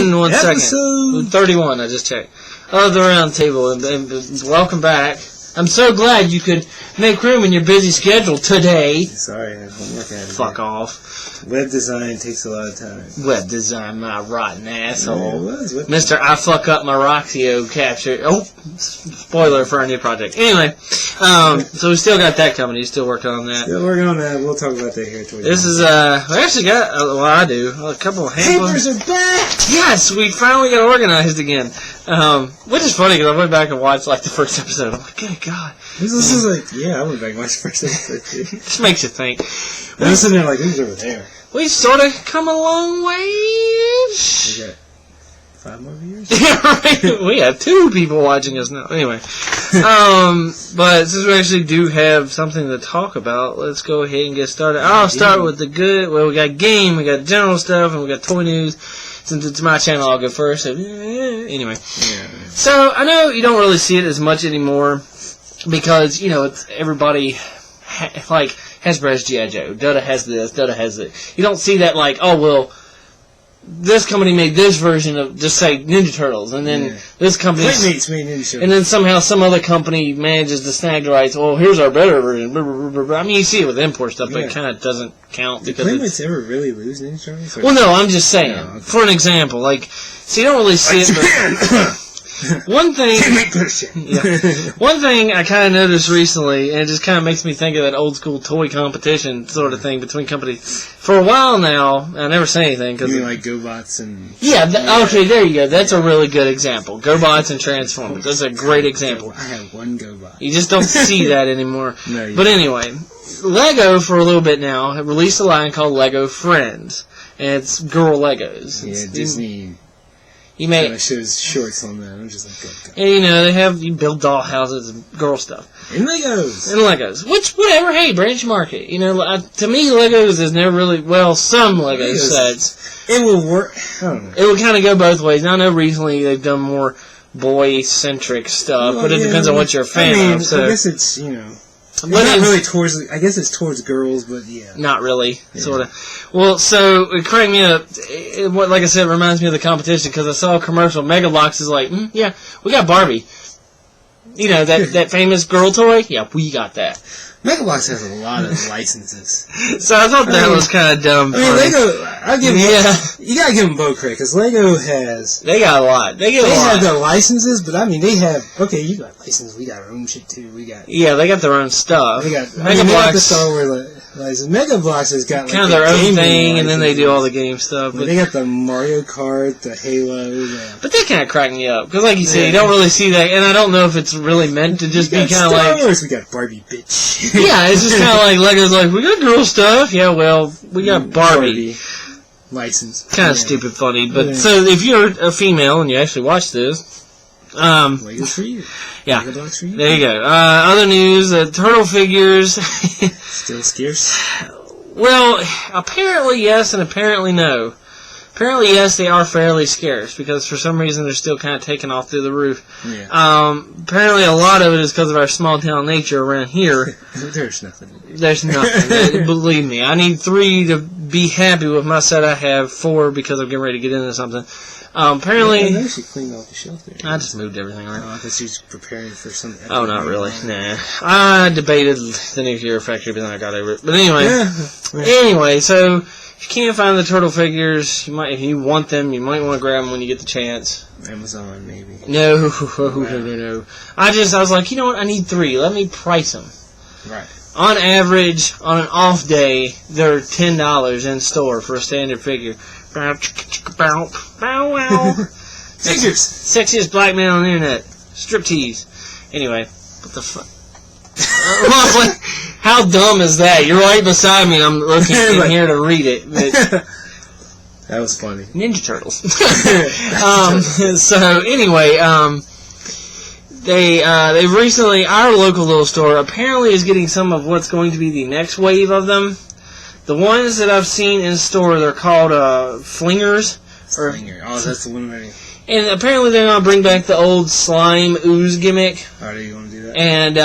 in 1 second. Episode 31, I just checked. Of the Roundtable, and welcome back. I'm so glad you could make room in your busy schedule today. Sorry, I have homework I had to Fuck do. off. Web design takes a lot of time. Web design, my rotten asshole. Yeah, it was. Mr. I fuck up my Roxio capture. Oh, spoiler for our new project. Anyway, so we still got that coming. You still working on that? Still working on that. We'll talk about that here towards This is, we actually got, well, I do, a couple of Papers are back! Yes, we finally got organized again. Which is funny because I went back and watched like the first episode. I'm like, good God. This is like, yeah, I went back and watched the first episode too. This makes you think. I was sitting there like, who's over there? We sort of come a long way. We got 5 more viewers? Yeah, right. We have 2 people watching us now. Anyway. But since we actually do have something to talk about, let's go ahead and get started. I'll start with the good. Well, we got game, we got general stuff, and we got toy news. Since it's my channel, I'll go first. So, anyway. Yeah. So, I know you don't really see it as much anymore because, you know, it's everybody, Hasbro has G.I. Joe. Dota has this, Dota has it. You don't see that like, oh, well, this company made this version of, just say, Ninja Turtles, and then this company... Playmates made Ninja Turtles. And then somehow some other company manages to snag the rights, well, here's our better version. I mean, you see it with import stuff, but it kind of doesn't count. Did Playmates ever really lose Ninja Turtles? Well, no, I'm just saying. No, okay. For an example, like, so you don't really see it, but... One thing I kind of noticed recently, and it just kind of makes me think of that old school toy competition sort of thing between companies. For a while now, I never say anything because you mean like GoBots and okay, there you go. That's a really good example. GoBots and Transformers. That's a great example. I have one GoBot. You just don't see that anymore. No, but anyway, Lego for a little bit now have released a line called Lego Friends, and it's girl Legos. Yeah, Disney. You may shows shorts on that. I'm just like, go. And you build doll houses and girl stuff. And Legos. Which, whatever, hey, branch market. You know, to me, Legos is never really, well, some Lego sets. It will work. I don't know. It will kind of go both ways. Now, I know recently they've done more boy-centric stuff, but it depends on what you're a fan of. So. I guess it's, you know. It's not really towards, I guess it's towards girls, but yeah. Not really, sort of. Well, so, it cranked me up. Like I said, it reminds me of the competition, because I saw a commercial. Mega Bloks is like, yeah, we got Barbie. You know, that famous girl toy? Yeah, we got that. Mega Bloks has a lot of licenses. So I thought that was kind of dumb. I mean, Lego, you gotta give them both credit, because Lego has... They got a lot. They have their licenses, but I mean, they have... Okay, you got licenses, we got our own shit too, Yeah, they got their own stuff. They got the Star Wars license. Mega Bloks has got kind of their own thing, and then they do all the game stuff. But they got the Mario Kart, the Halo. But they kind of crack me up, because like you said, you don't really see that, and I don't know if it's really meant to just be kind of like... Star Wars, we got Barbie, bitch. Yeah, it's just kind of like Lego's like, we got girl stuff. Yeah, well, we got Barbie. License. Kind of stupid funny. But so if you're a female and you actually watch this, Lego's for you. Yeah. Lego Bloks for you. There you go. Other news, turtle figures. Still scarce? Well, apparently yes and apparently no. Apparently, yes, they are fairly scarce because for some reason they're still kind of taking off through the roof. Yeah. Apparently, a lot of it is because of our small town nature around here. There's nothing. There's nothing. Believe me, I need 3 to be happy with my set. I have 4 because I'm getting ready to get into something. Apparently, I noticed you cleaned off the shelf there. I just moved everything around. Oh, I thought you was preparing for something. Oh, not really. Nah. I debated the nuclear factory, but then I got over it. But anyway, so. If you can't find the turtle figures, if you want them, you might want to grab them when you get the chance. Amazon, maybe. No. I was like, you know what? I need 3. Let me price them. Right. On average, on an off day, they're $10 in store for a standard figure. Bow wow. Figures. Sexiest black man on the internet. Striptease. Anyway, what the fuck? How dumb is that? You're right beside me and I'm looking in here to read it. That was funny. Ninja Turtles. So anyway, they've recently, our local little store apparently is getting some of what's going to be the next wave of them. The ones that I've seen in store, they're called flingers, Slinger. Oh, that's the one right. And apparently they're going to bring back the old slime ooze gimmick. Are they going to do that? And,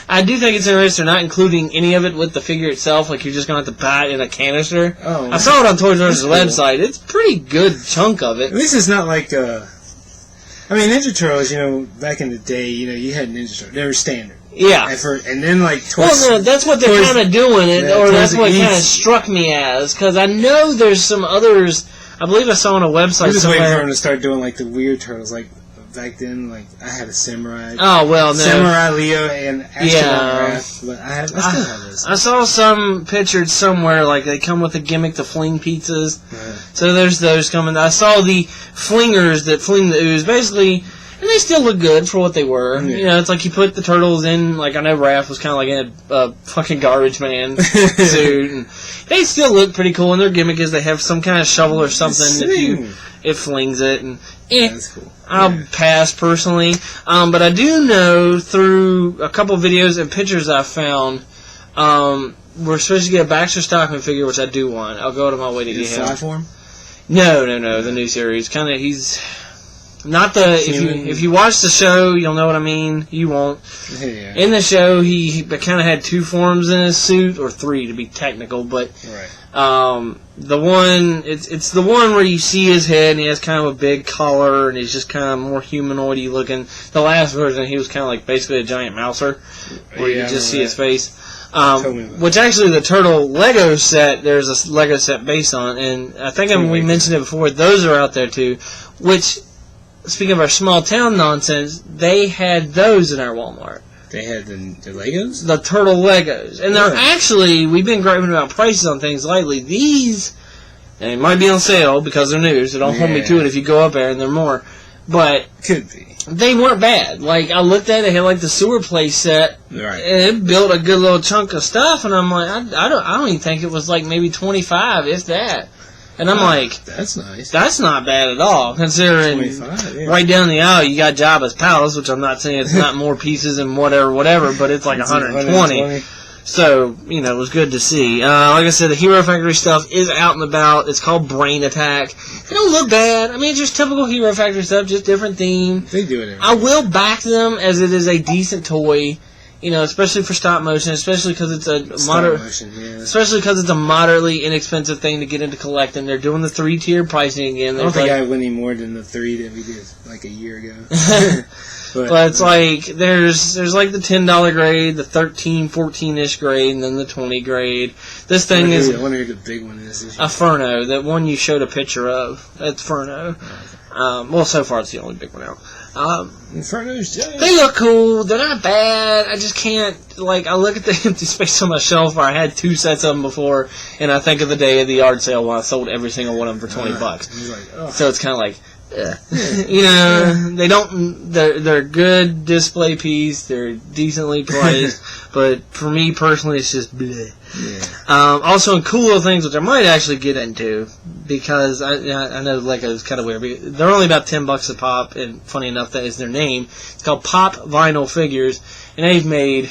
I do think it's interesting they're not including any of it with the figure itself. Like, you're just going to have to buy it in a canister. Oh, I saw it on Toys R Us' cool. website. It's a pretty good chunk of it. This is not like, I mean, Ninja Turtles, back in the day, you had Ninja Turtles. They were standard. Yeah. And then, like, Well, no, that's what they're kind of doing, or that's what kind of struck me as. Because I know there's some others. I believe I saw on a website I'm just somewhere. waiting for them to start doing, like, the weird turtles. Like, back then, like, I had a Samurai. Oh, well, no. Samurai Leo and Astronaut Yeah. Wrath. But I still have those. I saw some pictured somewhere, like, they come with a gimmick to fling pizzas. Right. So there's those coming. I saw the flingers that fling the ooze, basically, and they still look good for what they were. Yeah. It's like you put the turtles in, like, I know Raph was kind of like in a fucking garbage man suit, and they still look pretty cool, and their gimmick is they have some kind of shovel or something it flings it, and That's cool. I'll pass personally. But I do know through a couple videos and pictures I found, we're supposed to get a Baxter Stockman figure, which I do want. I'll go out of my way to get him. Fly for him? No, the new series. He's not the, if you watch the show, you'll know what I mean. You won't. Yeah. In the show, he kind of had two forms in his suit, or three to be technical, but Right. the one, it's the one where you see his head and he has kind of a big collar and he's just kind of more humanoid-y looking. The last version, he was kind of like basically a giant mouser, where you just see his face. Which actually the Turtle Lego set, there's a Lego set based on, and I think we mentioned it before, those are out there too, which, speaking of our small town nonsense, they had those in our Walmart. They had the Legos? The Turtle Legos. And they're actually, we've been griping about prices on things lately. These, and it might be on sale because they're new, so don't hold me to it if you go up there and they're more. But could be. They weren't bad. Like, I looked at it, they had like the sewer play set, right, and it built a good little chunk of stuff, and I'm like, I don't even think it was like maybe 25, if that. And I'm like, that's nice. That's not bad at all, considering 25, right down the aisle you got Jabba's Palace, which I'm not saying it's not more pieces and whatever, but it's like 120. So, it was good to see. Like I said, the Hero Factory stuff is out and about. It's called Brain Attack. They don't look bad. I mean, it's just typical Hero Factory stuff, just different theme. They do it. I will back them as it is a decent toy. Especially for stop motion, especially because it's especially because it's a moderately inexpensive thing to get into collecting. They're doing the 3-tier pricing again. I don't think I went any more than the 3 that we did like a year ago. but it's like there's like the $10 grade, the 13, 14-ish grade, and then the 20 grade. This thing is I wonder who the big one is. A Furno, that one you showed a picture of. That's Furno. Well, so far it's the only big one out. They look cool. They're not bad. I just can't, I look at the empty space on my shelf where I had 2 sets of them before, and I think of the day of the yard sale when I sold every single one of them for $20. So it's kind of like, they don't, they're good display piece. They're decently priced, but for me personally, it's just bleh. Yeah. Also, in cool little things, which I might actually get into, because I know Lego is kind of weird. But they're only about $10 a pop, and funny enough, that is their name. It's called Pop Vinyl Figures, and they've made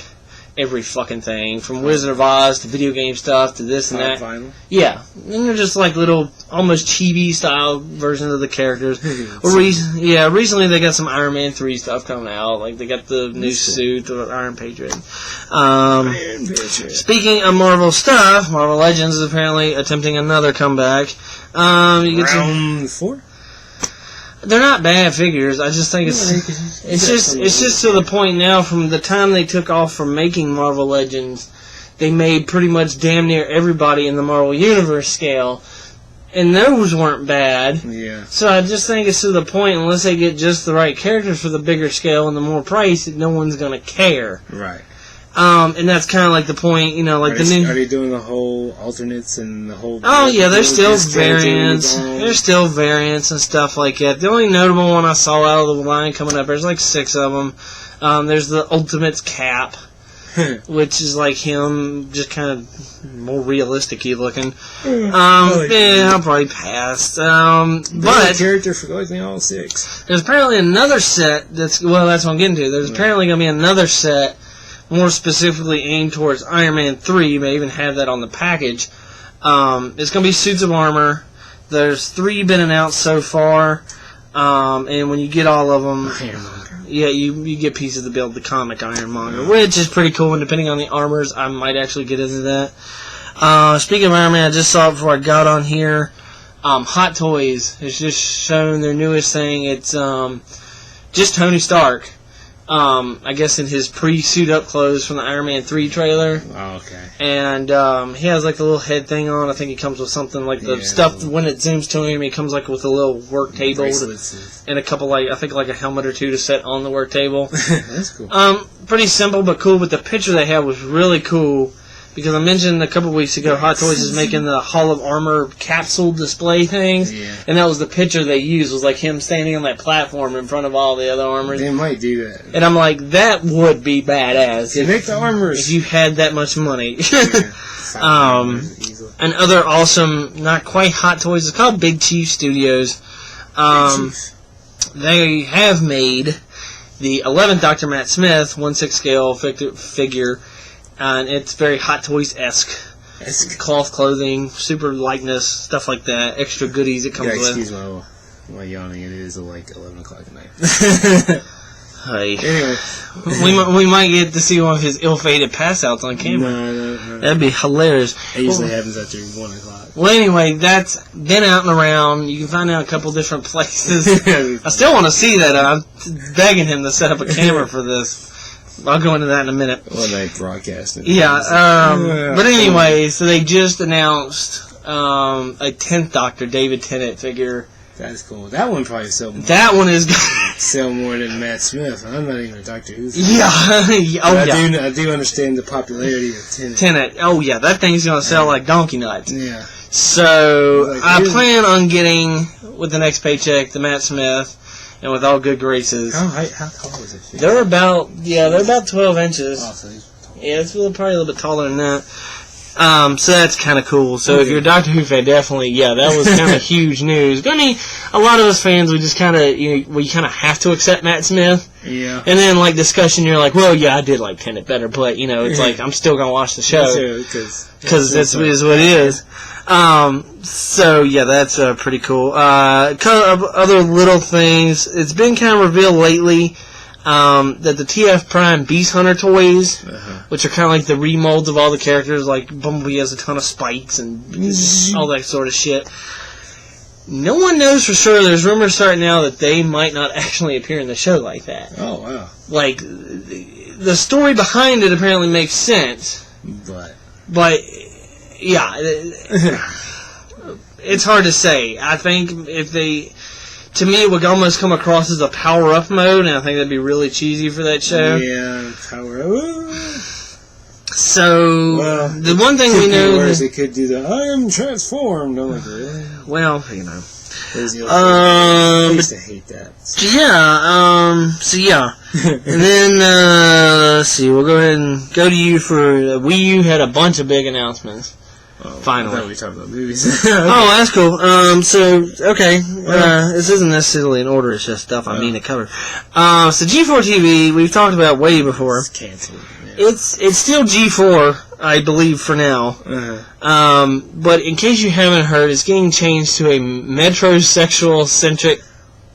every fucking thing, from Wizard of Oz to video game stuff to this and that. Vinyl? Yeah, and they're just like little, almost chibi style versions of the characters. Recently they got some Iron Man 3 stuff coming out. Like they got the new suit, the Iron Patriot. Speaking of Marvel stuff, Marvel Legends is apparently attempting another comeback. Round 4? They're not bad figures. I just think it's just to the point now. From the time they took off from making Marvel Legends, they made pretty much damn near everybody in the Marvel Universe scale, and those weren't bad. Yeah. So I just think it's to the point. Unless they get just the right characters for the bigger scale and the more price, no one's gonna care. Right. And that's kind of like the point, Are they doing the whole alternates and the whole? Oh yeah, there's still variants. There's still variants and stuff like that. The only notable one I saw out of the line coming up, there's like 6 of them. There's the Ultimates Cap, which is like him, just kind of more realistic-y looking. I'll probably pass. But character for like all 6. There's apparently another set that's what I'm getting to. There's apparently going to be another set, more specifically aimed towards Iron Man 3. You may even have that on the package. It's going to be suits of armor There's 3 been announced so far, and when you get all of them, yeah, you get pieces to build the comic Ironmonger, which is pretty cool. And depending on the armors, I might actually get into that. Speaking of Iron Man, I just saw it before I got on here. Hot Toys has just shown their newest thing. It's just Tony Stark. I guess in his pre-suit up clothes from the Iron Man 3 trailer. Oh, okay. And he has like the little head thing on. I think he comes with something like the stuff when it zooms to him. He comes like with a little work table and a couple I think like a helmet or two to set on the work table. That's cool. Pretty simple but cool. But the picture they had was really cool. Because I mentioned a couple weeks ago, Hot Toys is making the Hall of Armor capsule display things, and that was the picture they used, was like him standing on that platform in front of all the other armors. They might do that. And I'm like, that would be badass. They make the armors. If you had that much money. And other awesome, not quite Hot Toys, it's called Big Chief Studios. They have made the 11th Dr. Matt Smith 1/6 scale figure. And it's very Hot Toys-esque. Cloth clothing, super likeness, stuff like that. Extra goodies it comes with. Excuse my yawning. It is like 11 o'clock at night. Hey. Anyway. we might get to see one of his ill-fated pass-outs on camera. No. That'd be hilarious. It usually happens after 1 o'clock. Well, anyway, that's been out and around. You can find out a couple different places. I still want to see that. I'm begging him to set up a camera for this. I'll go into that in a minute. Well, they broadcast it. Yeah, but anyway, so they just announced a 10th Doctor, David Tennant figure. That's cool. That one probably sell more. That one is sell more than Matt Smith. I'm not even a Doctor Who fan. Yeah. I do understand the popularity of Tennant. Oh, yeah, that thing's going to sell like donkey nuts. Yeah. So, I plan on getting, with the next paycheck, the Matt Smith. And with all good graces. How tall is it? They're about 12 inches. Oh, so he's tall. Yeah, it's probably a little bit taller than that. So that's kind of cool. So if you're a Doctor Who fan, definitely, that was kind of huge news. But I mean, a lot of us fans, we just kind of, we kind of have to accept Matt Smith. Yeah. And then, like, discussion, you're like, well, yeah, I did like Tenet better, but, it's like, I'm still going to watch the show. Because that's what it is. So yeah, that's pretty cool. Kind of other little things. It's been kind of revealed lately that the TF Prime Beast Hunter toys, which are kind of like the remolds of all the characters, like Bumblebee has a ton of spikes and all that sort of shit. No one knows for sure. There's rumors starting now that they might not actually appear in the show like that. Oh wow! Like the story behind it apparently makes sense, but. Yeah, it's hard to say. I think to me, it would almost come across as a power-up mode, and I think that'd be really cheesy for that show. Yeah, power-up. So, the one thing we know is they could do the I am transformed. I'm like, really? Well, I used to hate that. And then, let's see, we'll go ahead and go to you for Wii U had a bunch of big announcements. Finally. I thought we talked about movies. Okay. Oh, that's cool. This isn't necessarily in order, it's just stuff I mean to cover. So G4 TV, we've talked about way before. It's canceled. Yeah. It's still G4, I believe, for now. But in case you haven't heard, it's getting changed to a metrosexual-centric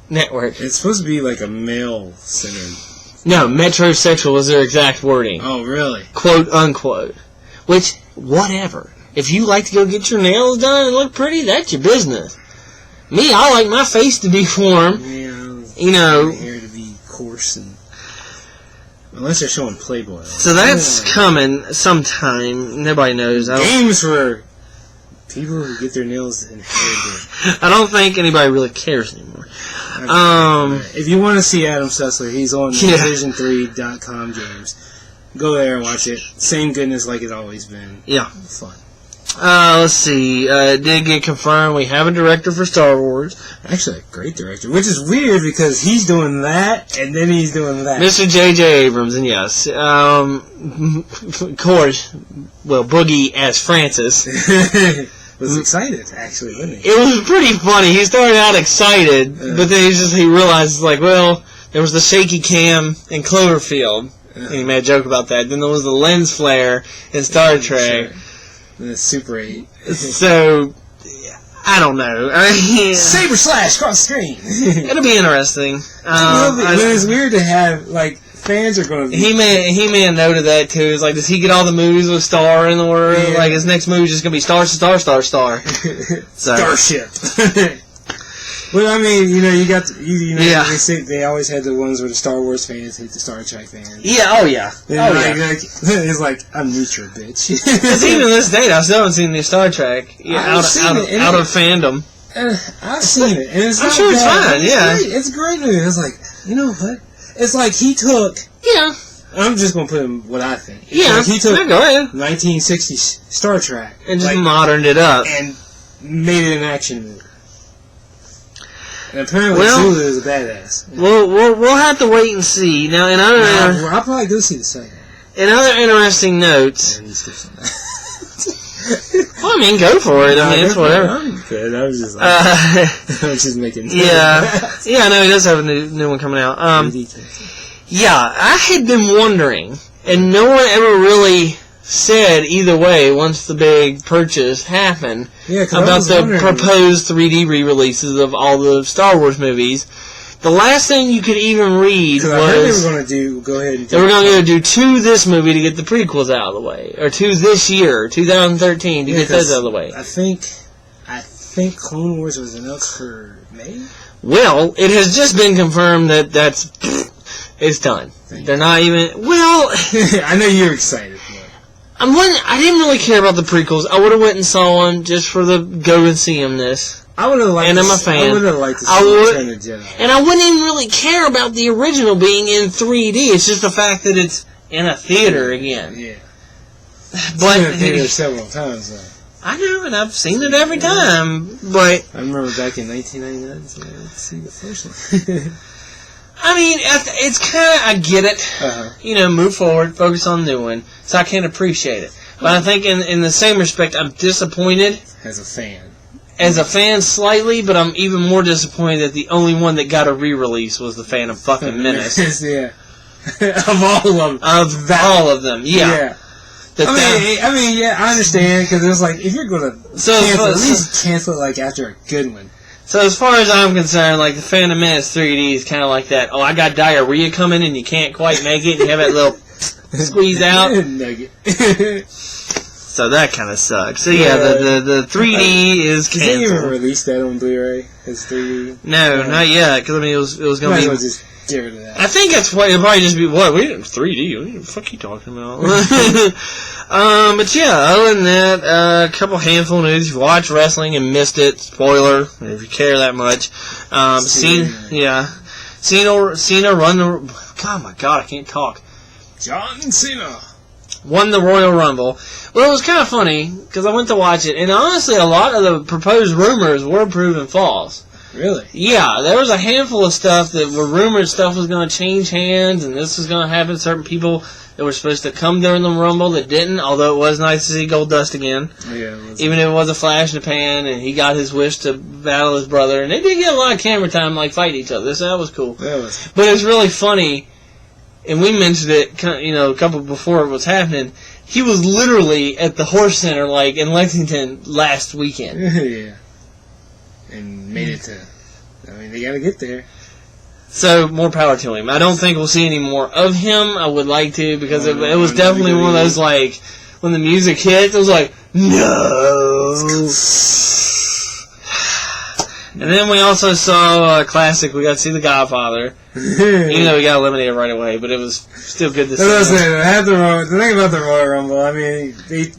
network. It's supposed to be like a male-centered. No, metrosexual is their exact wording. Oh, really? Quote, unquote. Which, whatever. If you like to go get your nails done and look pretty, that's your business. Me, I like my face to be warm. Yeah, my hair to be coarse and... Unless they're showing Playboy. So that's coming sometime. Nobody knows. Games for people who get their nails and hair done. I don't think anybody really cares anymore. If you want to see Adam Sessler, he's on Division3.com games. Go there and watch it. Same goodness like it's always been. Yeah. Fun. Let's see. It did get confirmed. We have a director for Star Wars. Actually, a great director. Which is weird because he's doing that, and then he's doing that. Mr. J.J. Abrams, and yes. Of course, well, Boogie as Francis. Was excited, actually, wasn't he? It was pretty funny. He started out excited, but then he realized, like, well, there was the shaky cam in Cloverfield. And he made a joke about that. Then there was the lens flare in Star Trek. And the Super 8. So, I don't know. Saber slash cross the screen. It'll be interesting. But it's weird to have, like, fans are going to be... He-Man noted that, too. It's like, does he get all the movies with Star in the world? Yeah. Like, his next movie is just going to be Star. So. Starship. Well, I mean, you got, they always had the ones where the Star Wars fans hate the Star Trek fans. Yeah, oh yeah. It's like, I'm neutral, bitch. Because even this date, I still haven't seen the Star Trek out of fandom. I've seen it, and it's I'm sure it's fine, yeah. It's a great movie. It's like, you know what? It's like he took... Yeah. I'm just going to put him what I think. Yeah, like he took go ahead. 1960s Star Trek. And just moderned it up. And made it an action movie. And apparently Zulu is a badass. We'll have to wait and see. Now, I'll probably go see the second one. In other interesting notes... Well, I mean, go for it. I mean, it's whatever. I'm good. I was just like... I was just making... Yeah. Yeah, no, he does have a new one coming out. Yeah, I had been wondering, and no one ever really said either way once the big purchase happened about the proposed 3D re-releases of all the Star Wars movies. The last thing you could even read was... I heard they were going to go ahead and... They were going to do 2 this movie to get the prequels out of the way. Or 2 this year, 2013, to get those out of the way. I think Clone Wars was announced for May? Well, it has just been confirmed that it's done. They're not even... Well... I know you're excited. I didn't really care about the prequels. I would have went and saw them just for the go and see them-ness. I would have liked and I'm a fan. I would have liked to see Return of the Jedi. And I wouldn't even really care about the original being in 3D. It's just the fact that it's in a theater again. Yeah. But it's been in a theater several times, though. I know, and I've seen it every time. But I remember back in 1999, so let's see the first one. I mean, it's kind of, I get it. Move forward, focus on the new one. So I can appreciate it. But I think in the same respect, I'm disappointed. As a fan. As a fan, slightly, but I'm even more disappointed that the only one that got a re-release was the Phantom fucking Menace. Yeah. Of all of them. All of them, yeah. I mean, yeah, I understand, because it was like, if you're going to cancel, at least cancel it, like, after a good one. So as far as I'm concerned, like, the Phantom Menace 3D is kind of like that, I got diarrhea coming and you can't quite make it, and you have that little squeeze out. Nugget. So that kind of sucks. So yeah, the 3D is canceled. Did they even release that on Blu-ray as 3D? No, not yet. Because I mean, it was going to be. Just get rid of that. I think that's why it'll probably just be what we didn't 3D. What the fuck are you talking about? But yeah, other than that, a couple handful of news. If you watch wrestling and missed it, spoiler. If you care that much, Cena run the. God, my God, I can't talk. John Cena won the Royal Rumble. Well, it was kind of funny, because I went to watch it, and honestly, a lot of the proposed rumors were proven false. Really? Yeah, there was a handful of stuff that were rumored stuff was going to change hands, and this was going to happen. Certain people that were supposed to come during the Rumble that didn't, although it was nice to see Goldust again. Yeah, even if it was a flash in the pan, and he got his wish to battle his brother, and they did get a lot of camera time, like, fighting each other, so that was cool. That was. But it's really funny. And we mentioned it, a couple before it was happening. He was literally at the Horse Center, like, in Lexington last weekend. Yeah. And made it to... I mean, they gotta get there. So, more power to him. I don't think we'll see any more of him. I would like to, because it was definitely one of those, like, when the music hit, it was like, no! And then we also saw a classic. We got to see The Godfather. Even though we got eliminated right away, but it was still good to see. The thing about the Royal Rumble, I mean, we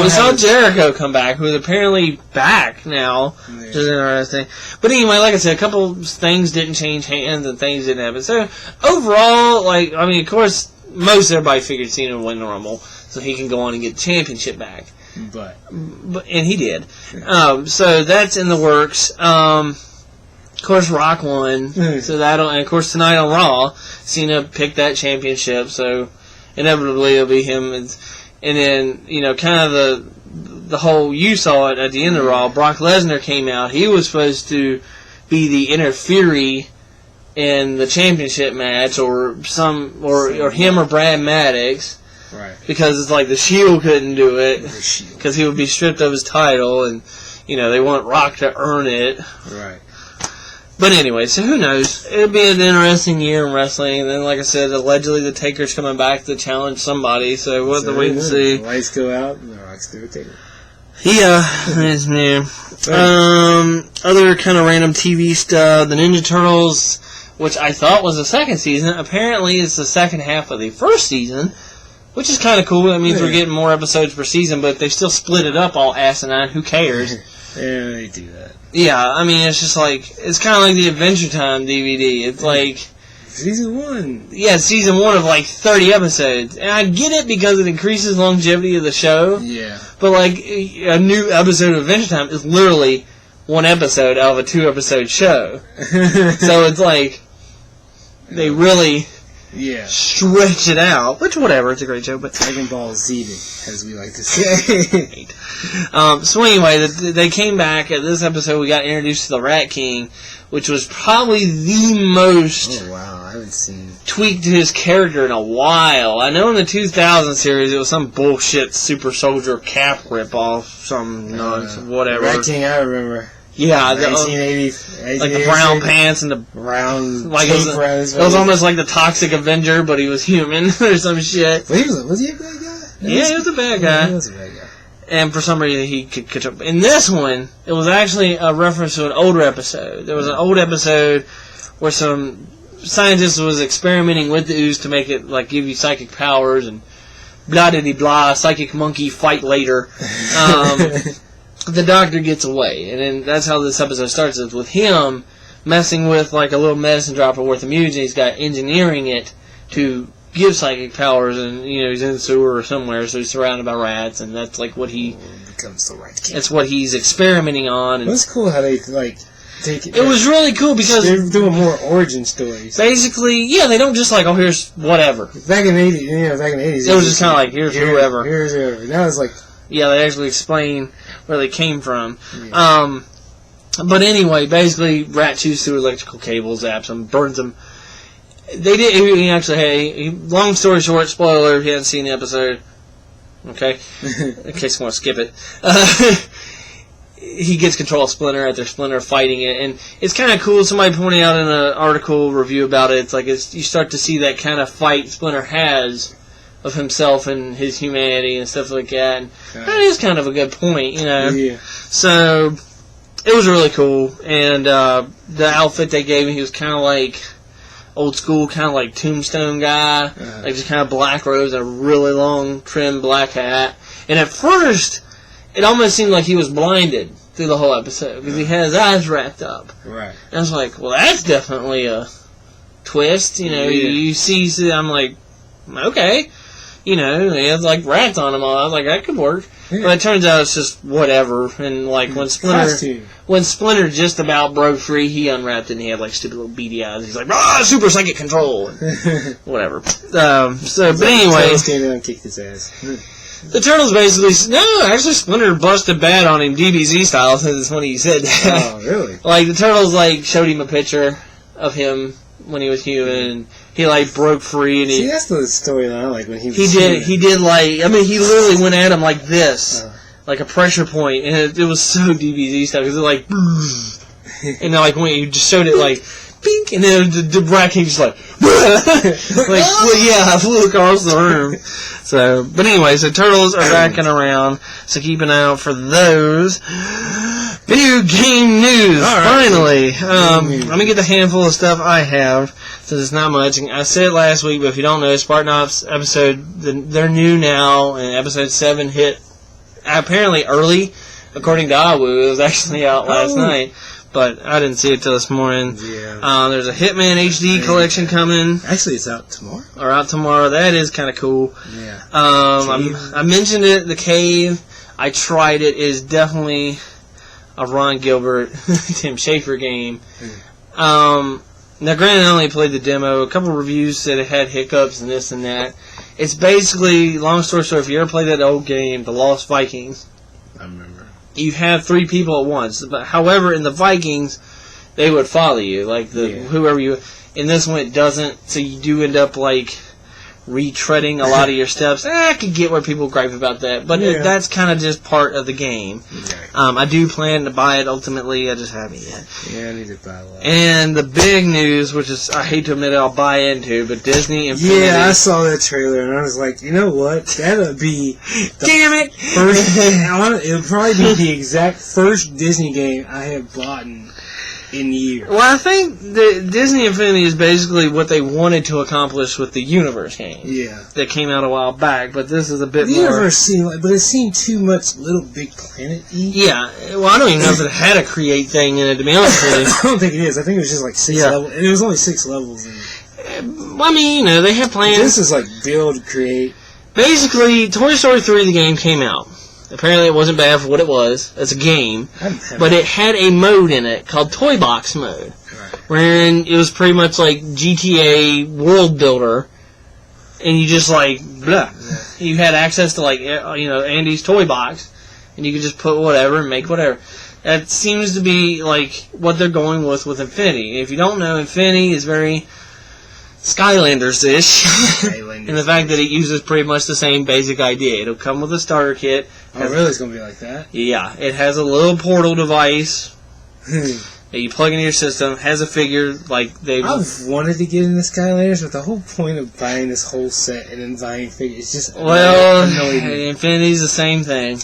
saw Jericho come back, who's apparently back now, which is interesting. But anyway, like I said, a couple things didn't change hands and things didn't happen. So overall, like, I mean, of course, most everybody figured Cena would win the Rumble, so he can go on and get the championship back. But and he did. So that's in the works. Of course, Rock won. So and of course tonight on Raw, Cena picked that championship. So inevitably it'll be him. And then kind of the whole, you saw it at the end of Raw. Brock Lesnar came out. He was supposed to be the interferee in the championship match, or him or Brad Maddox. Right. Because it's like the Shield couldn't do it, because he would be stripped of his title, and they want Rock to earn it. Right. But anyway, so who knows? It'll be an interesting year in wrestling. And then, like I said, allegedly the Taker's coming back to challenge somebody. So we'll have to wait and see. The lights go out and the Rock's through a Taker. Yeah, it's new. Other kind of random TV stuff. The Ninja Turtles, which I thought was the second season, apparently it's the second half of the first season, which is kind of cool. That means we're getting more episodes per season, but they still split it up all asinine. Who cares? Yeah, they do that. Yeah, I mean, it's just like, it's kind of like the Adventure Time DVD. It's like... Season 1. Yeah, season 1 of like 30 episodes. And I get it because it increases longevity of the show. Yeah. But like, a new episode of Adventure Time is literally one episode out of a 2-episode show. So it's like, they really stretch it out. Which, whatever, it's a great show. But Dragon Ball Z, as we like to say. So anyway, they came back. At this episode, we got introduced to the Rat King, which was probably the most I haven't seen tweaked his character in a while. I know in the 2000 series it was some bullshit Super Soldier Cap ripoff, some nonsense, whatever. Rat King, I remember. Yeah, 1980, like the brown pants and the brown like it was almost like the Toxic Avenger, but he was human or some shit. But was he a bad guy? Yeah, he was a bad guy. He was a bad guy. And for some reason he could catch up. In this one, it was actually a reference to an older episode. There was an old episode where some scientist was experimenting with the ooze to make it like give you psychic powers and blah blah blah. Psychic monkey fight later. The doctor gets away, and then that's how this episode starts. Is with him messing with like a little medicine dropper worth of mutagens. He's got engineering it to give psychic powers, and he's in the sewer or somewhere, so he's surrounded by rats, and that's like what he becomes the Rat King. That's what he's experimenting on. And it's cool how they take it. It was really cool because they're doing more origin stories. Basically, yeah, they don't just like, oh, here's whatever. Back in the 80s, it was just kind of like here's whoever. Here's whoever. Now it's like they actually explain where they came from. Yeah. But anyway, basically, Rat chews through electrical cables, zaps them, burns them. They did. He actually, long story short, spoiler, if you haven't seen the episode, okay, in case you want to skip it, he gets control of Splinter after Splinter fighting it, and it's kind of cool. Somebody pointed out in an article review about it, it's like you start to see that kind of fight Splinter has of himself and his humanity and stuff like that, and that is kind of a good point, Yeah. So, it was really cool, and the outfit they gave him, he was kind of like old school, kind of like Tombstone guy, like just kind of black robes and a really long trim black hat. And at first, it almost seemed like he was blinded through the whole episode because he had his eyes wrapped up. Right. And I was like, well, that's definitely a twist. You see, I'm like, okay. He has like rats on him. I was like, that could work. Yeah. But it turns out it's just whatever. And like when Splinter just about broke free, he unwrapped it and he had like stupid little beady eyes. He's like, super psychic control. Whatever. But anyway. Turtles came in and kicked his ass. The Turtles basically, actually Splinter busted bad on him DBZ style since when he said that. Oh, really? Like the Turtles like showed him a picture of him when he was human and he like broke free and See, that's the storyline. Like when he did like he literally went at him like this, like a pressure point, and it was so DBZ stuff because it like, and then like when you just showed it like, pink, and then the Rat King just like, flew across the room. So, but anyway, so Turtles are back and around, so keep an eye out for those. Video game news, finally. Let me get the handful of stuff I have, since it's not much. I said it last week, but if you don't know, Spartan Ops episode, they're new now, and episode 7 hit apparently early, according to Awu. It was actually out last night, but I didn't see it till this morning. Yeah. There's a Hitman HD collection coming. Actually, it's out tomorrow. Or out tomorrow. That is kind of cool. Yeah. I mentioned it, the Cave. I tried it. It is definitely a Ron Gilbert, Tim Schafer game. Now, granted, I only played the demo. A couple reviews said it had hiccups and this and that. It's basically, long story short, if you ever played that old game, The Lost Vikings, I remember. You have 3 people at once. But however, in the Vikings, they would follow you, like whoever you. In this one, it doesn't. So you do end up like retreading a lot of your steps. I could get where people gripe about that, but that's kind of just part of the game. I do plan to buy it ultimately. I just haven't yet. Yeah, I need to buy one. And the big news, which is I hate to admit it, I'll buy into, but Disney Infinity. Yeah, I saw that trailer and I was like, you know what? That'll be damn it! It'll probably be the exact first Disney game I have bought in years. Well, I think the Disney Infinity is basically what they wanted to accomplish with the Universe game. Yeah. That came out a while back, but this is a bit more... The Universe seemed like... But it seemed too much Little Big Planet-y. Yeah. Well, I don't even know if it had a create thing in it, to be honest with you. I don't think it is. I think it was just like 6 levels. And it was only 6 levels. I mean, they have plans. This is like build, create... Basically, Toy Story 3, the game, came out. Apparently it wasn't bad for what it was. It's a game. But it had a mode in it called Toy Box Mode. Right. Wherein it was pretty much like GTA World Builder. And you just like, blah. Yeah. You had access to like, Andy's Toy Box. And you could just put whatever and make whatever. That seems to be like what they're going with Infinity. If you don't know, Infinity is very Skylanders-ish. And the fact that it uses pretty much the same basic idea. It'll come with a starter kit. Oh, really? It's going to be like that? Yeah. It has a little portal device that you plug into your system. Has a figure like they've... I've wanted to get into Skylanders, but the whole point of buying this whole set and then buying figures is just... Well, Infinity's the same thing.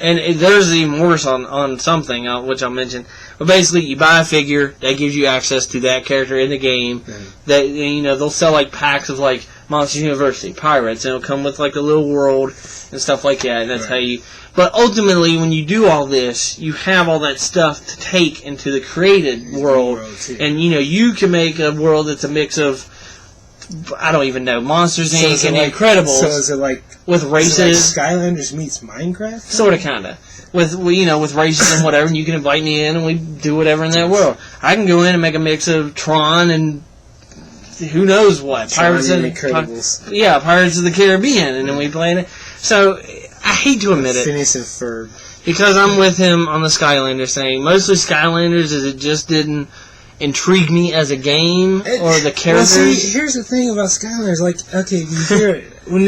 And there's even worse on something, which I'll mention. But basically, you buy a figure that gives you access to that character in the game. That they'll sell like packs of like Monsters University, Pirates, and it'll come with like a little world and stuff like that. And that's how you. But ultimately, when you do all this, you have all that stuff to take into the created world, and you can make a world that's a mix of. I don't even know, Monsters Inc. and The Incredibles. So is it like with races? Like Skylanders meets Minecraft? Sort of, kind of. With races and whatever, and you can invite me in and we do whatever in that world. I can go in and make a mix of Tron and who knows what. Pirates of the Incredibles. Pirates of the Caribbean, and then we play it. So, I hate to admit it. Phineas and Ferb. Because I'm with him on the Skylanders thing. Mostly Skylanders is it just didn't intrigue me as a game or the characters. Well, see, here's the thing about Skylanders. Like, okay, you hear it when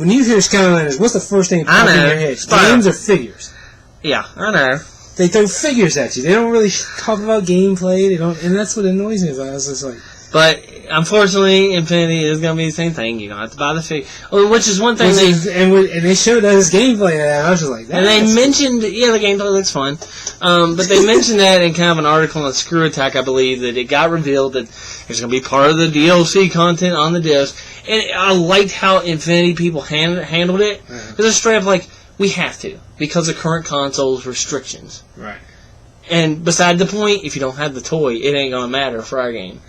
you hear Skylanders, what's the first thing that pops in your head? Games or figures? Yeah, I know. They throw figures at you. They don't really talk about gameplay. They don't, and that's what annoys me about it. It's just like. But unfortunately, Infinity is going to be the same thing. You don't have to buy the figure, which is one thing. And they showed us gameplay, and I was just like, and they mentioned, the gameplay looks fun. But they mentioned that in kind of an article on Screw Attack, I believe, that it got revealed that there's going to be part of the DLC content on the disc. And I liked how Infinity people handled it. Because it's straight up like, we have to, because of current consoles restrictions. Right. And beside the point, if you don't have the toy, it ain't going to matter for our game.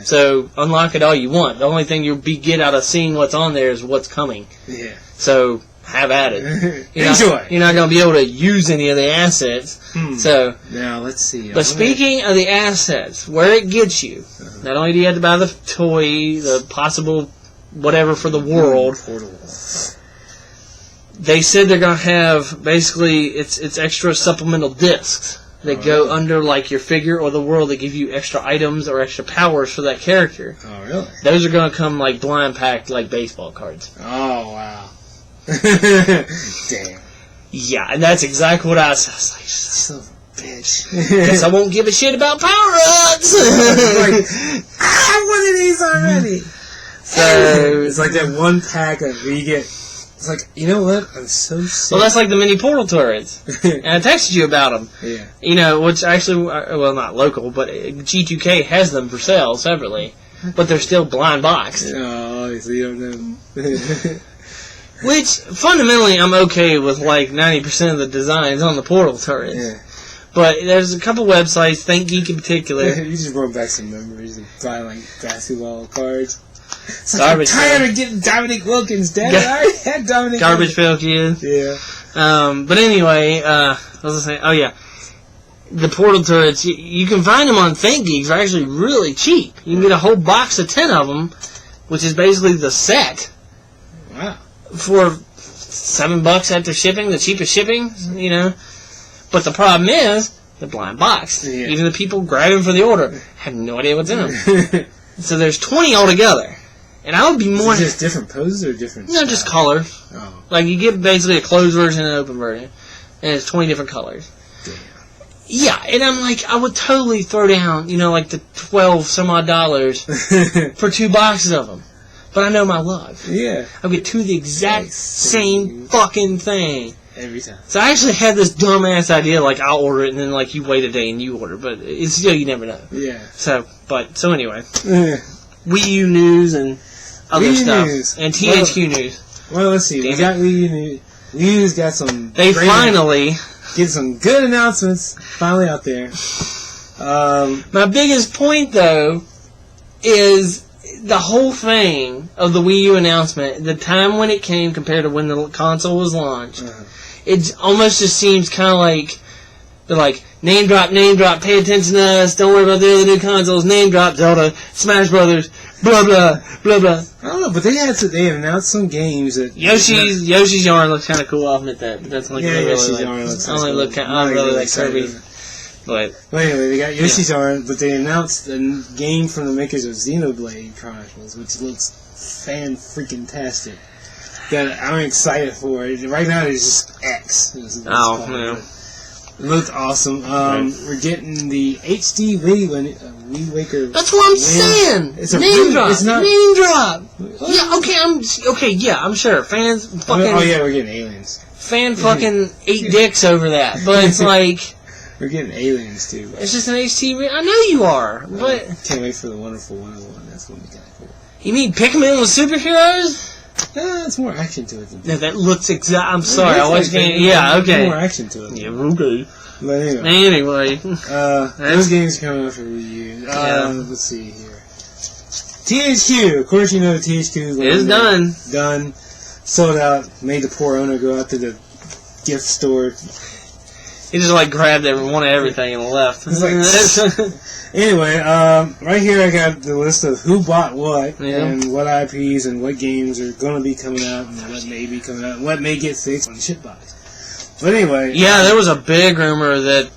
So, unlock it all you want. The only thing you'll get out of seeing what's on there is what's coming. Yeah. So, have at it. Enjoy. You're not going to be able to use any of the assets. So, now, let's see. But speaking of the assets, where it gets you, not only do you have to buy the toy, the possible whatever for the world, they said they're going to have, basically, it's extra supplemental discs that go under like your figure or the world that give you extra items or extra powers for that character. Oh, really? Those are going to come like blind packed like baseball cards. Oh, wow. Damn. Yeah, and that's exactly what I was like, son of a bitch. Guess I won't give a shit about power-ups! Like, I have one of these already! So, it's like that one pack where you get... It's like, you know what? I'm so sick. Well, that's like the mini portal turrets. And I texted you about them. Yeah. Which actually, well, not local, but G2K has them for sale separately. But they're still blind boxed. Oh, so you don't know. Which, fundamentally, I'm okay with like 90% of the designs on the portal turrets. Yeah. But there's a couple websites, ThinkGeek in particular. You just brought back some memories of buying like basketball cards. So Garbage I'm tired of getting Dominic Wilkins, Dad. I already had Dominic Garbage Pail Kid. Yeah. But anyway, what was I saying? Oh, yeah. The portal turrets, you can find them on ThinkGeek for actually really cheap. You can get a whole box of 10 of them, which is basically the set. Wow. For $7 after shipping, the cheapest shipping, But the problem is, they're blind boxed. Yeah. Even the people grabbing for the order have no idea what's in them. So there's 20 altogether. And I would be more... Is it just different poses or different... No, just color. Oh. Like, you get basically a closed version and an open version. And it's 20 different colors. Damn. Yeah, and I'm like, I would totally throw down, like the $12 for 2 boxes of them. But I know my luck. Yeah. I'll get 2 of the exact same fucking thing. Every time. So I actually had this dumbass idea, like, I'll order it, and then, like, you wait a day and you order. But it's still, you never know. Yeah. So anyway. Wii U news and other stuff. News. And THQ news. Well, let's see. We got Wii U news. Wii U's got some... They finally... Get some good announcements finally out there. My biggest point, though, is the whole thing of the Wii U announcement, the time when it came compared to when the console was launched, it almost just seems kind of like, they're like, name drop, pay attention to us, don't worry about the other new consoles, name drop, Zelda, Smash Brothers, blah, blah, blah, blah. I don't know, but they announced some games that... Yoshi's Yarn looks kind of cool, I'll admit that. But that's like Yoshi's Yarn looks I really like Kirby. But anyway, they got Yoshi's Yarn, but they announced a game from the makers of Xenoblade Chronicles, which looks fan-freaking-tastic. That I'm excited for. Right now, it's just X. It looked awesome. We're getting the HD Wind Waker. That's what I'm saying. It's a name drop. It's not name drop. Yeah. Okay. I'm sure fans fucking. Oh yeah, we're getting aliens. Fan fucking ate dicks over that, but it's like we're getting aliens too. It's just an HD. I know you are, but can't wait for the Wonderful 101. That's gonna be kind of cool. You mean Pikmin with superheroes? It's more action to it than that. No, that looks I'm sorry, I was getting... Yeah, okay. More action to it. Yeah, okay. But anyway. Those games coming out for Wii U. Let's see here. THQ. Of course you know the THQ. It's done. Done. Sold out. Made the poor owner go out to the gift store. He just grabbed one of everything and left. Anyway, right here I got the list of who bought what and what IPs and what games are going to be coming out and what may be coming out and what may get fixed on the shitbox. But anyway... Yeah, there was a big rumor that,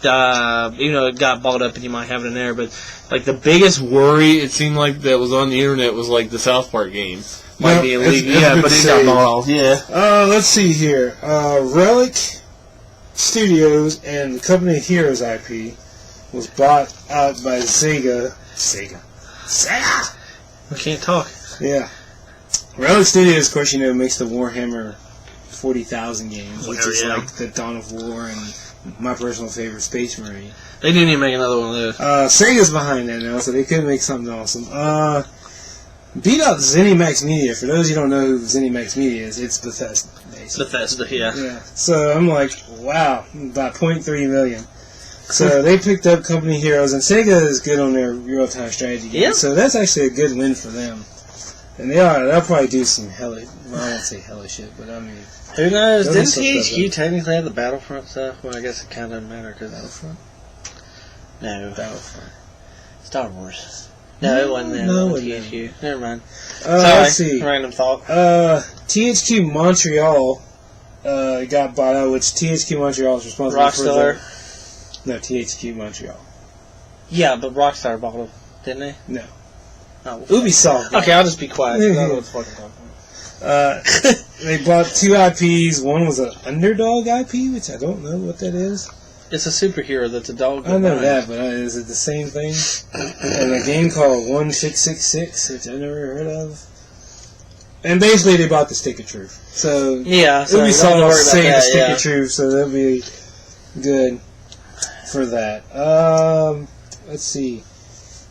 it got bought up and you might have it in there, but the biggest worry it seemed like that was on the internet was the South Park game. Might be illegal. Yeah, but it got bought off. Yeah. Let's see here. Relic Studios and the company Heroes IP was bought out by Sega. I can't talk. Yeah. Relic Studios, of course, makes the Warhammer 40,000 games, which is like the Dawn of War and my personal favorite, Space Marine. They didn't even make another one of those. Sega's behind that now, so they could make something awesome. Beat out ZeniMax Media. For those who don't know who ZeniMax Media is, it's Bethesda, basically. Bethesda, yeah. So I'm like, wow, about 0.3 million. So they picked up Company Heroes, and Sega is good on their real-time strategy games. Yeah. So that's actually a good win for them. And they'll probably do some I won't say hellish shit, but I mean... Who knows? Didn't THQ technically have the Battlefront stuff? Well, I guess it kind of doesn't matter because... Battlefront? No. Battlefront. Star Wars. No, it wasn't there. No, THQ. Never mind. Let's see. Random thought. THQ Montreal got bought out, which THQ Montreal is responsible for... Rockstar. No, THQ Montreal. Yeah, but Rockstar bought them, didn't they? No. Oh, Ubisoft. Okay, I'll just be quiet. I don't know what the fuck I'm talking about. They bought 2 IPs. One was an Underdog IP, which I don't know what that is. It's a superhero that's a dog. I know that, but is it the same thing? And a game called 1666, which I never heard of. And basically, they bought the Stick of Truth. So yeah, Ubisoft saved the Stick of Truth, so that'll be good for that. Let's see.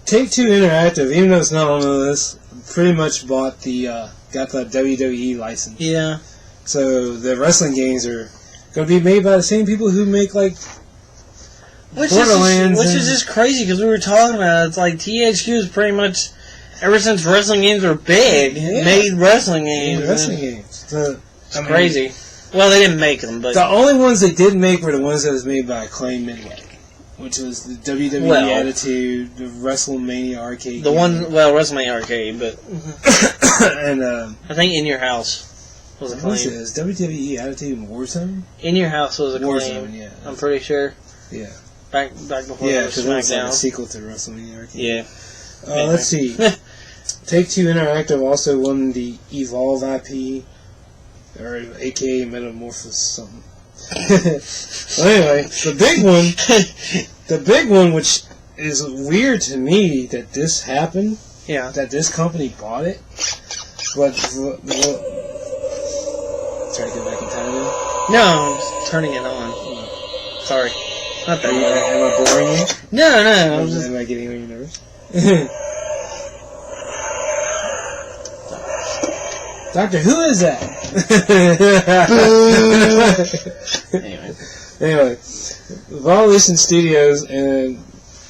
Take-Two Interactive, even though it's not on the list, pretty much got the WWE license. Yeah. So the wrestling games are going to be made by the same people who make Borderlands. Which is just crazy because we were talking about it. It's like THQ is pretty much ever since wrestling games were big, made wrestling games. So, it's crazy. Well, they didn't make them, but the only ones they did make were the ones that was made by Acclaim Midway, which was the WWE Attitude, the WrestleMania Arcade. WrestleMania Arcade, but and I think In Your House was Acclaim. What's this? WWE Attitude and Warzone. In Your House was Acclaim. Warzone, yeah. I'm pretty sure. Yeah. Back before because it was SmackDown. a sequel to WrestleMania Arcade. Yeah. Let's see. Take-Two Interactive also won the Evolve IP, or aka Metamorphosis something. Well, anyway, the big one, which is weird to me that this happened, that this company bought it, but try to get back in time now? No, I'm just turning it on. Sorry. Not that Am I boring you? No. Am I getting on your nerves? Doctor, who is that? Anyway, Evolution Studios and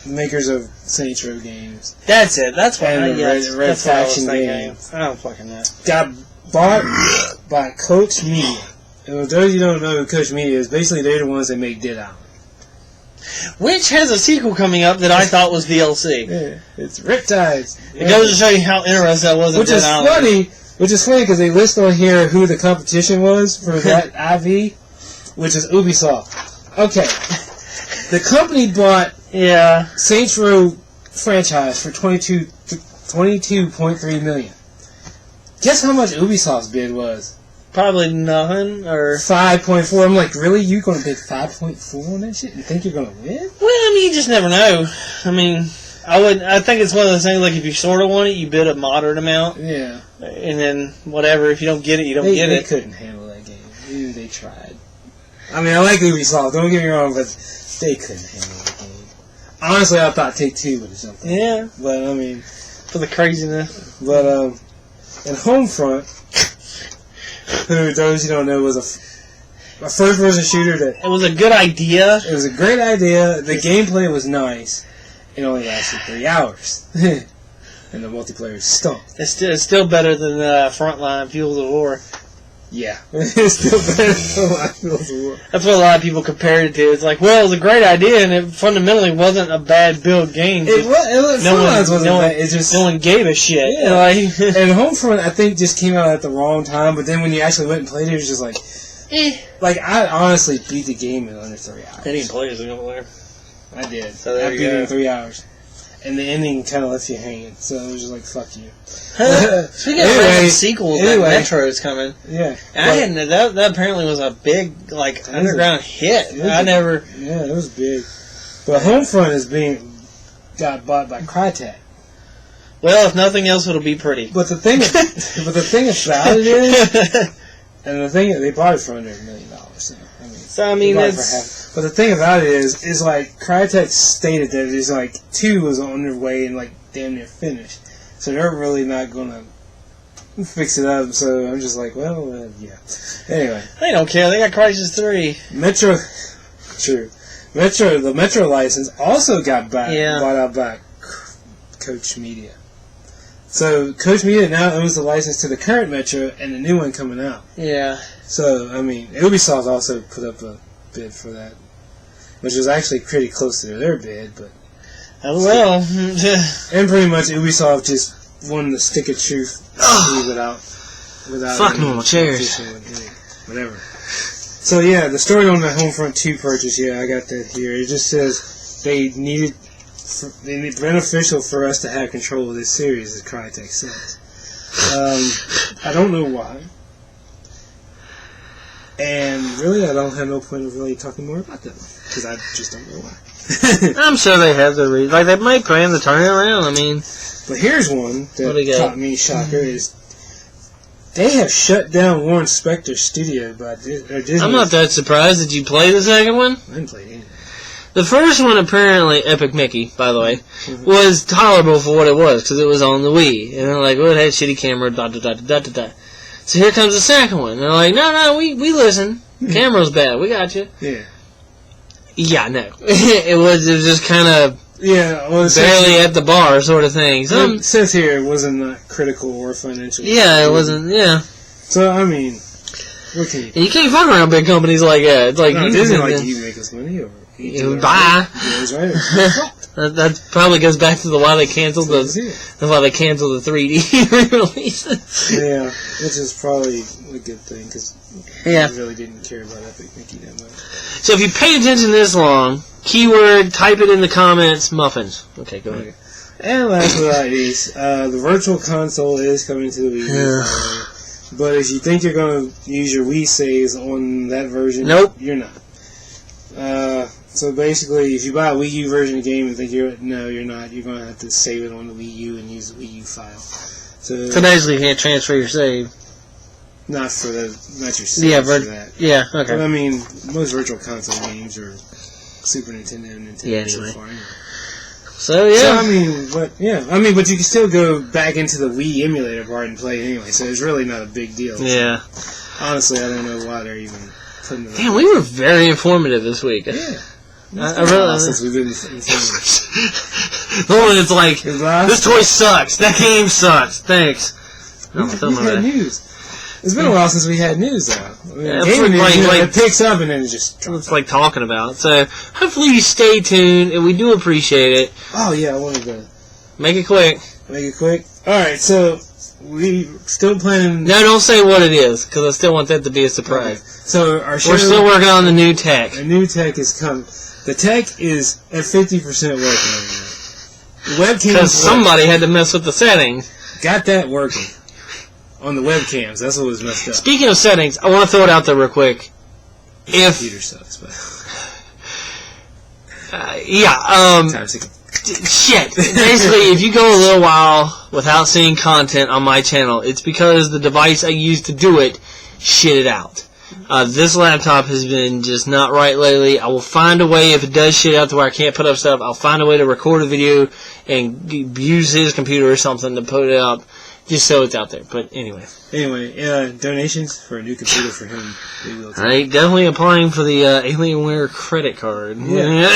makers of Saints Row games. That's it. That's what And Red Faction games. I don't fucking know. Got bought by Coach Media. And for those of you who don't know who Coach Media is, basically they're the ones that make Dead Island. Which has a sequel coming up that I thought was DLC. Yeah, it's Riptides. It goes to show you how interested I was in Dead Island. Which is funny because they list on here who the competition was for that IV, which is Ubisoft. Okay, the company bought Saints Row franchise for $22.3 million. Guess how much Ubisoft's bid was? Probably nothing, or 5.4. I'm like, really? You gonna bid 5.4 on that shit and think you're gonna win? Well, I mean, you just never know. I mean, I think it's one of those things, like, if you sort of want it, you bid a moderate amount. Yeah. And then, whatever, if you don't get it, you don't get it. They couldn't handle that game. Dude, they tried. I mean, I like Ubisoft, don't get me wrong, but they couldn't handle the game. Honestly, I thought Take-Two would have something. Yeah. But, I mean... For the craziness. But, in Homefront, who, those you don't know, was a first-person shooter that... It was a good idea. It was a great idea. The gameplay was nice. It only lasted 3 hours. And the multiplayer stunk. It's still better than Frontline Fuels of War. Yeah. It's still better than Frontline Fuels of War. That's what a lot of people compared it to. It's like, well, it was a great idea, and it fundamentally wasn't a bad build game. No one gave a shit. Yeah. And Homefront, I think, just came out at the wrong time, but then when you actually went and played it, it was just like... Like, I honestly beat the game in under 3 hours. I didn't play it over there. I did. So I beat it in 3 hours. And the ending kind of left you hanging, so it was just like, fuck you. Speaking of random sequels, Metro is coming. Yeah. That apparently was a big, like, underground hit. Yeah, it was big. But Homefront got bought by Crytek. Well, if nothing else, it'll be pretty. But the thing about it is, they bought it for under $1 million. But the thing about it is like, Crytek stated that it's like 2 was on their way and like damn near finished. So they're really not gonna fix it up, so I'm just like, well, yeah. Anyway. They don't care, they got Crysis 3. The Metro license also got bought out by Coach Media. So Coach Media now owns the license to the current Metro and the new one coming out. Yeah. So, I mean, Ubisoft also put up a bid for that, which was actually pretty close to their bid, but... Oh, well. And pretty much Ubisoft just won the stick of truth without fuck normal chairs. Whatever. So, yeah, the story on the Homefront 2 purchase, I got that here. It just says they need beneficial for us to have control of this series, as Crytek says. I don't know why. And really, I don't have no point of really talking more about that one, because I just don't know why. I'm sure they have the reason. Like, they might plan to turn it around, I mean... But here's one that caught me shocker, is they have shut down Warren Spector's studio by Disney. I'm not that surprised. Did you play the second one? I didn't play anything. The first one, apparently, Epic Mickey, by the way, was tolerable for what it was, because it was on the Wii. And they're like, well, it had a shitty camera, da-da-da-da-da-da. So here comes the second one. And they're like, no, we listen. Camera's bad. We got you. Yeah. Yeah, no. it was just kind of barely at the bar sort of thing. It says here it wasn't critical or financial. Yeah, it wasn't, So, I mean, what can you do? You can't fuck around big companies like that. It's like, Disney you make us money or... Bye. That probably goes back to why they canceled the 3D re-releases. Yeah, which is probably a good thing because I really didn't care about Epic Mickey that much. So if you paid attention this long, keyword, type it in the comments, muffins. Okay, go ahead. And last but not least, the Virtual Console is coming to the Wii U. But if you think you're going to use your Wii saves on that version, nope, you're not. So basically, if you buy a Wii U version of the game and think you're not. You're going to have to save it on the Wii U and use the Wii U file. So basically, you can't transfer your save. Not for the, not your saves for that. Yeah, okay. But I mean, most Virtual Console games are Super Nintendo and Nintendo so far. Anyway. So yeah. But you can still go back into the Wii emulator part and play it anyway. So it's really not a big deal. Yeah. So, honestly, I don't know why they're even putting it. Damn, we were very informative this week. Yeah. I really since we've been Normally it's like, this toy sucks, that game sucks, thanks. We've had news. It's been a while since we had news, though. I mean, it picks up and then it just drops. It's like talking about. So, hopefully you stay tuned, and we do appreciate it. Oh, yeah, I wanted to... Make it quick. Alright, so, we still planning... No, don't say what it is, because I still want that to be a surprise. Okay. So, our show... We're still working on the new tech. The new tech is coming. The tech is at 50% working right now. Webcams... Because somebody had to mess with the settings. Got that working. On the webcams, that's what was messed up. Speaking of settings, I want to throw it out there real quick. If computer sucks, but shit. Basically, if you go a little while without seeing content on my channel, it's because the device I use to do it shit it out. This laptop has been just not right lately. I will find a way, if it does shit out to where I can't put up stuff, I'll find a way to record a video and use his computer or something to put it up. Just so it's out there. But anyway, donations for a new computer for him. Alright, definitely applying for the Alienware credit card. Yeah.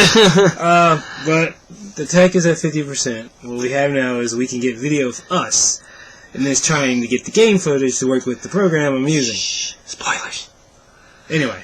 But the tech is at 50%. What we have now is we can get video of us, and it's trying to get the game footage to work with the program I'm using. Shh. Spoilers. Anyway,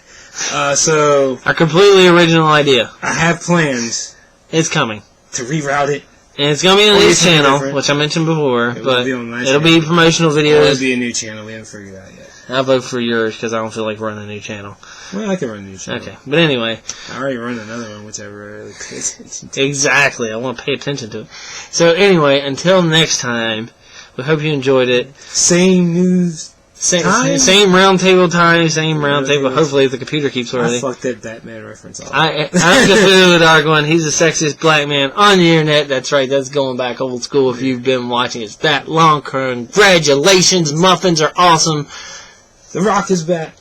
so... Our completely original idea. I have plans. It's coming. To reroute it. And it's going to be on this channel, which I mentioned before, but it'll be promotional videos. It'll be a new channel. We haven't figured it out yet. I'll vote for yours because I don't feel like running a new channel. Well, I can run a new channel. Okay, but anyway. I already run another one, whichever I really pay attention to. Exactly. I want to pay attention to it. So anyway, until next time, we hope you enjoyed it. Same news. Same roundtable time, same roundtable. Hopefully the computer keeps working. I fucked that Batman reference off. I'm Cthulhu the Dark One. He's the sexiest black man on the internet. That's right, that's going back old school if you've been watching. It's that long. Congratulations, muffins are awesome. The Rock is back.